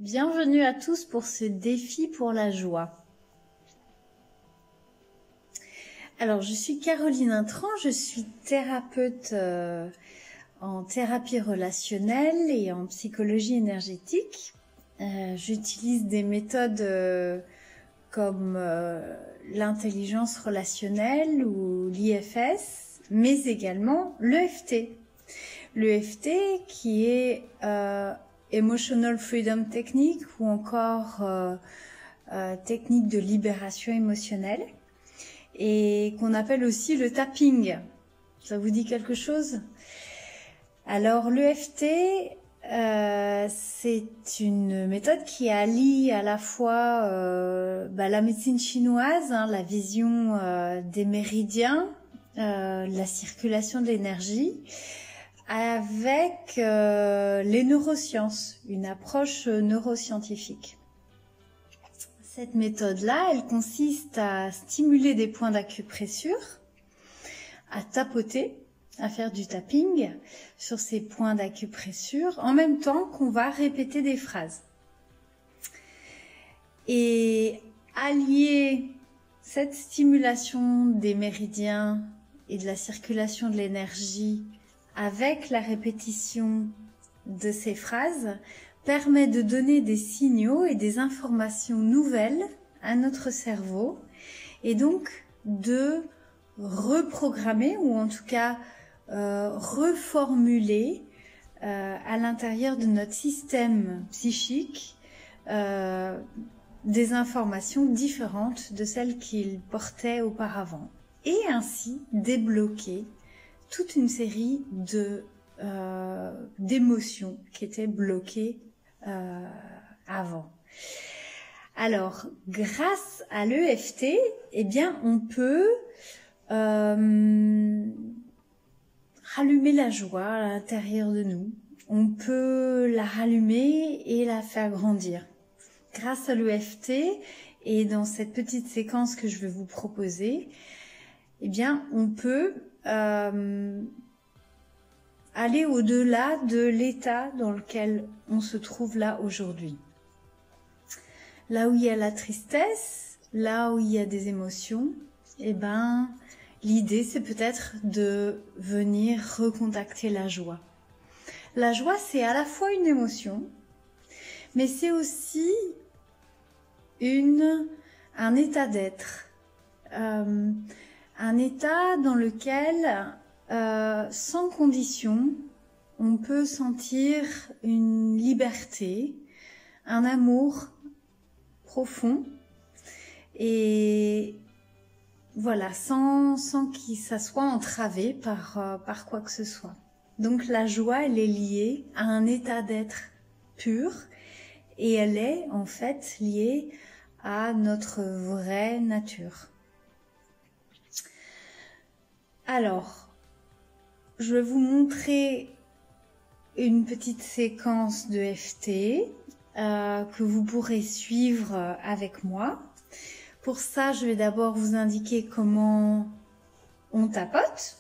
Bienvenue à tous pour ce défi pour la joie. Alors, je suis Caroline Intran, je suis thérapeute en thérapie relationnelle et en psychologie énergétique. J'utilise des méthodes comme l'intelligence relationnelle ou l'IFS, mais également l'EFT. L'EFT qui est Emotional Freedom Technique ou encore technique de libération émotionnelle et qu'on appelle aussi le tapping. Ça vous dit quelque chose? Alors l'EFT, c'est une méthode qui allie à la fois la médecine chinoise, la vision des méridiens, la circulation de l'énergie, avec les neurosciences, une approche neuroscientifique. Cette méthode-là, elle consiste à stimuler des points d'acupressure, à tapoter, à faire du tapping sur ces points d'acupressure, en même temps qu'on va répéter des phrases. Et allier cette stimulation des méridiens et de la circulation de l'énergie avec la répétition de ces phrases permet de donner des signaux et des informations nouvelles à notre cerveau et donc de reprogrammer ou en tout cas reformuler à l'intérieur de notre système psychique des informations différentes de celles qu'il portait auparavant et ainsi débloquer toute une série d'émotions qui étaient bloquées avant. Alors, grâce à l'EFT, eh bien, on peut rallumer la joie à l'intérieur de nous. On peut la rallumer et la faire grandir. Grâce à l'EFT et dans cette petite séquence que je vais vous proposer, eh bien, on peut aller au-delà de l'état dans lequel on se trouve là aujourd'hui. Là où il y a la tristesse, là où il y a des émotions, eh ben, l'idée c'est peut-être de venir recontacter la joie. La joie, c'est à la fois une émotion, mais c'est aussi un état d'être. Un état dans lequel, sans condition, on peut sentir une liberté, un amour profond, et voilà, sans qu'il ça soit entravé par quoi que ce soit. Donc la joie, elle est liée à un état d'être pur, et elle est en fait liée à notre vraie nature. Alors, je vais vous montrer une petite séquence de FT que vous pourrez suivre avec moi. Pour ça, je vais d'abord vous indiquer comment on tapote.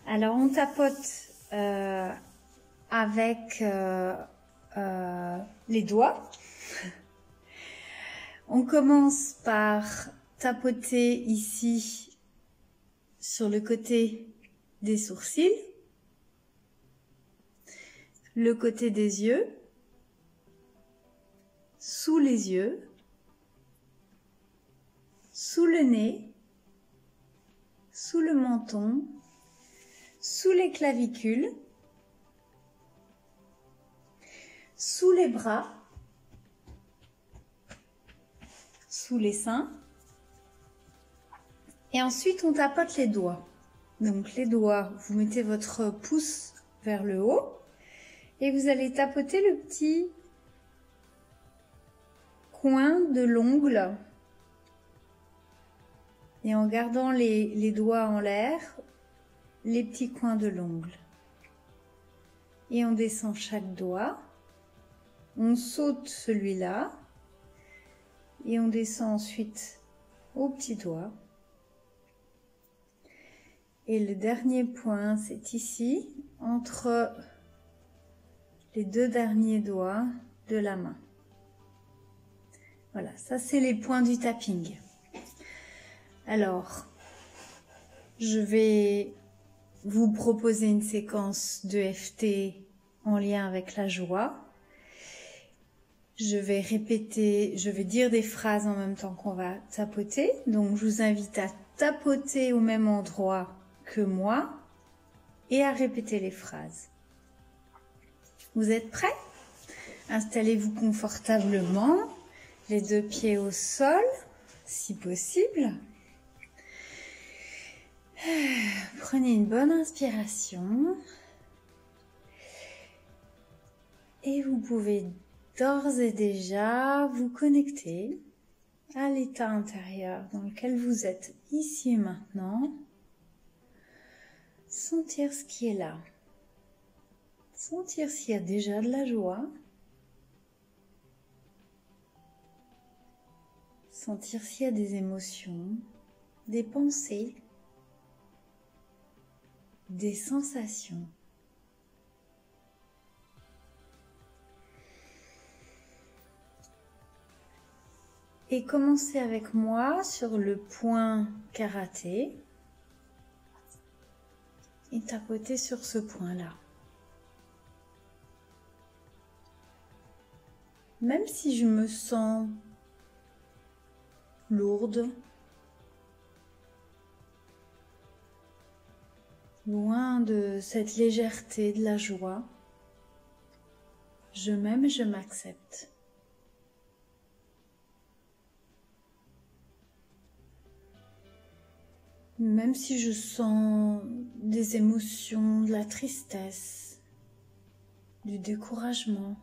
Alors, on tapote avec les doigts. On commence par tapoter ici sur le côté des sourcils, le côté des yeux, sous les yeux, sous le nez, sous le menton, sous les clavicules, sous les bras, sous les seins. Et ensuite, on tapote les doigts. Donc, les doigts, vous mettez votre pouce vers le haut et vous allez tapoter le petit coin de l'ongle. Et en gardant les doigts en l'air, les petits coins de l'ongle. Et on descend chaque doigt. On saute celui-là. Et on descend ensuite au petit doigt. Et le dernier point, c'est ici, entre les deux derniers doigts, de la main. Voilà, ça c'est les points du tapping. Alors, je vais vous proposer une séquence de FT en lien avec la joie. Je vais répéter, je vais dire des phrases en même temps qu'on va tapoter. Donc, je vous invite à tapoter au même endroit que moi et à répéter les phrases. Vous êtes prêts? Installez-vous confortablement, les deux pieds au sol, si possible. Prenez une bonne inspiration. Et vous pouvez d'ores et déjà vous connecter à l'état intérieur dans lequel vous êtes ici et maintenant. Sentir ce qui est là. Sentir s'il y a déjà de la joie. Sentir s'il y a des émotions, des pensées, des sensations. Et commencez avec moi sur le point karaté et tapotez sur ce point-là. Même si je me sens lourde, loin de cette légèreté, de la joie, je m'aime et je m'accepte. Même si je sens des émotions, de la tristesse, du découragement,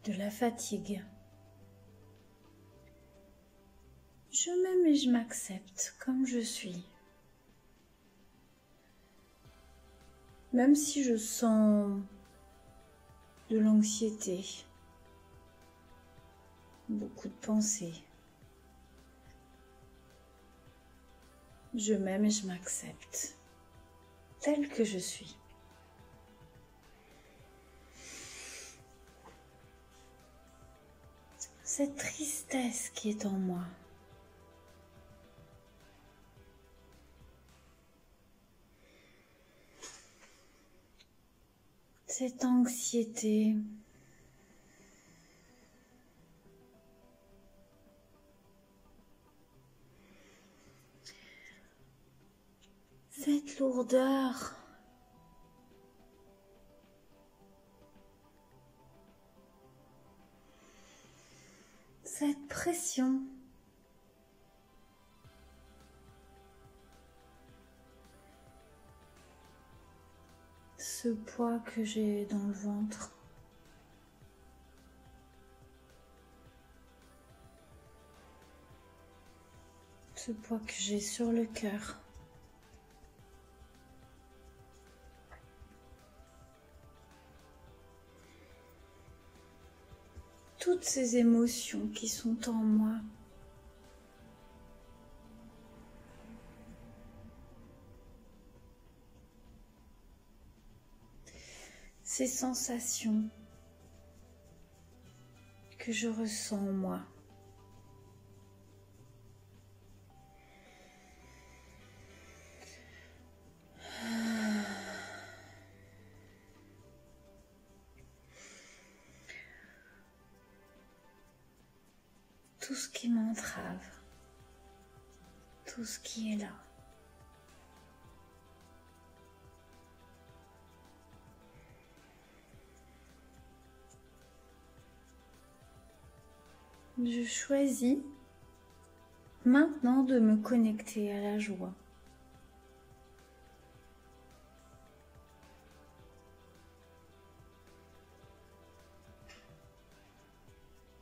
de la fatigue, je m'aime et je m'accepte comme je suis. Même si je sens de l'anxiété, beaucoup de pensées, je m'aime et je m'accepte telle que je suis. Cette tristesse qui est en moi, cette anxiété, cette lourdeur, cette pression, ce poids que j'ai dans le ventre, ce poids que j'ai sur le cœur. Toutes ces émotions qui sont en moi. Ces sensations que je ressens en moi. Tout ce qui m'entrave, tout ce qui est là. Je choisis maintenant de me connecter à la joie.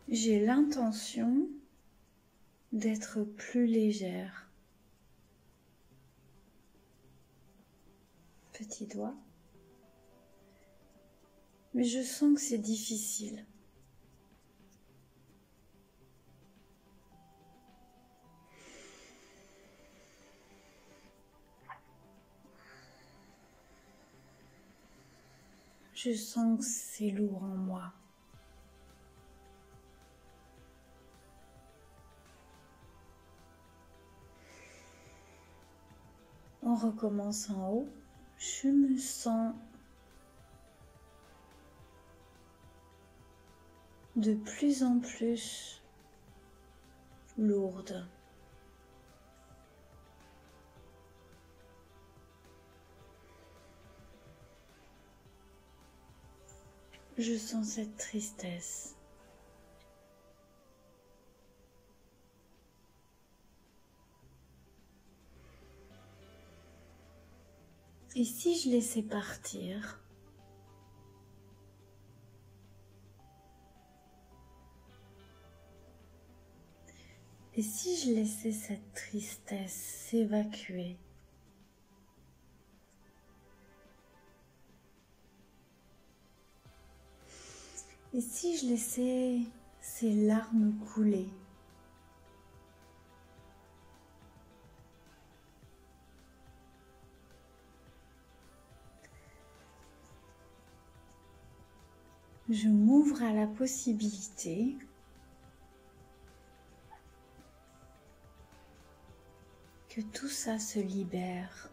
J'ai l'intention d'être plus légère. Petit doigt. Mais je sens que c'est difficile. Je sens que c'est lourd en moi. On recommence en haut. Je me sens de plus en plus lourde. Je sens cette tristesse. Et si je laissais partir ? Et si je laissais cette tristesse s'évacuer ? Et si je laissais ces larmes couler ? Je m'ouvre à la possibilité que tout ça se libère.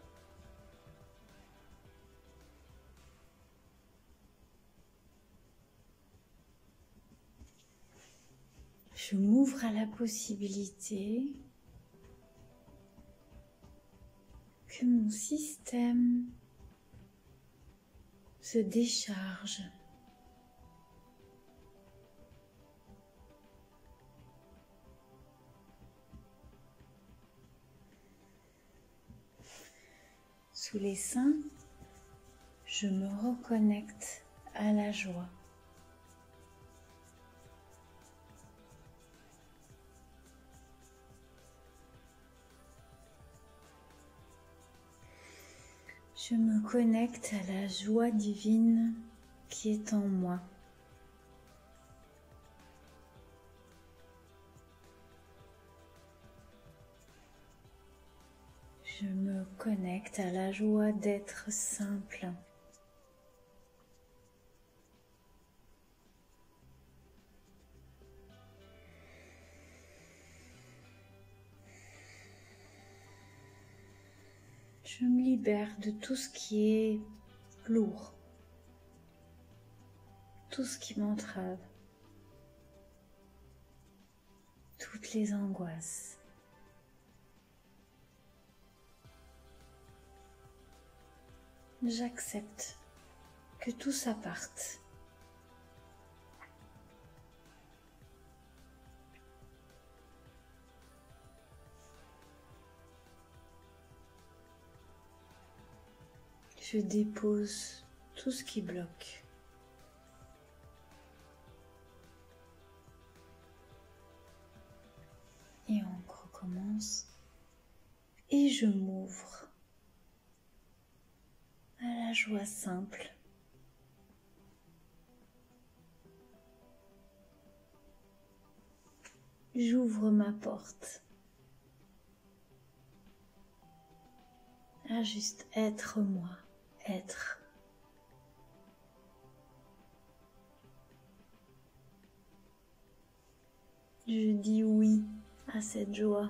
Je m'ouvre à la possibilité que mon système se décharge. Sous les seins, je me reconnecte à la joie. Je me connecte à la joie divine qui est en moi. Je me connecte à la joie d'être simple. Je me libère de tout ce qui est lourd, tout ce qui m'entrave, toutes les angoisses. J'accepte que tout ça parte. Je dépose tout ce qui bloque. Et on recommence. Et je m'ouvre à la joie simple. J'ouvre ma porte à juste être moi, être. Je dis oui à cette joie.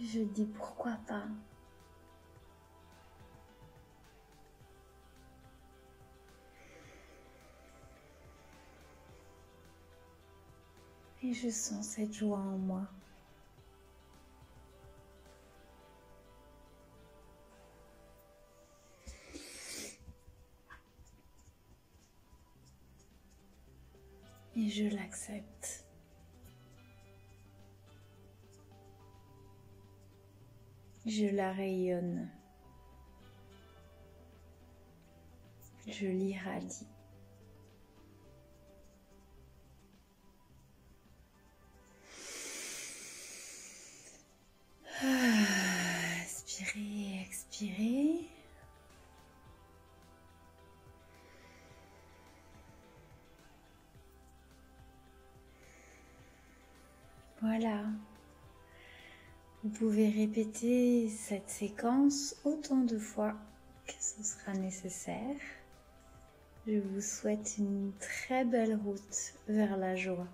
Je dis pourquoi pas. Et je sens cette joie en moi. Et je l'accepte. Je la rayonne. Je l'irradie. Inspirez, expirez. Voilà. Vous pouvez répéter cette séquence autant de fois que ce sera nécessaire. Je vous souhaite une très belle route vers la joie.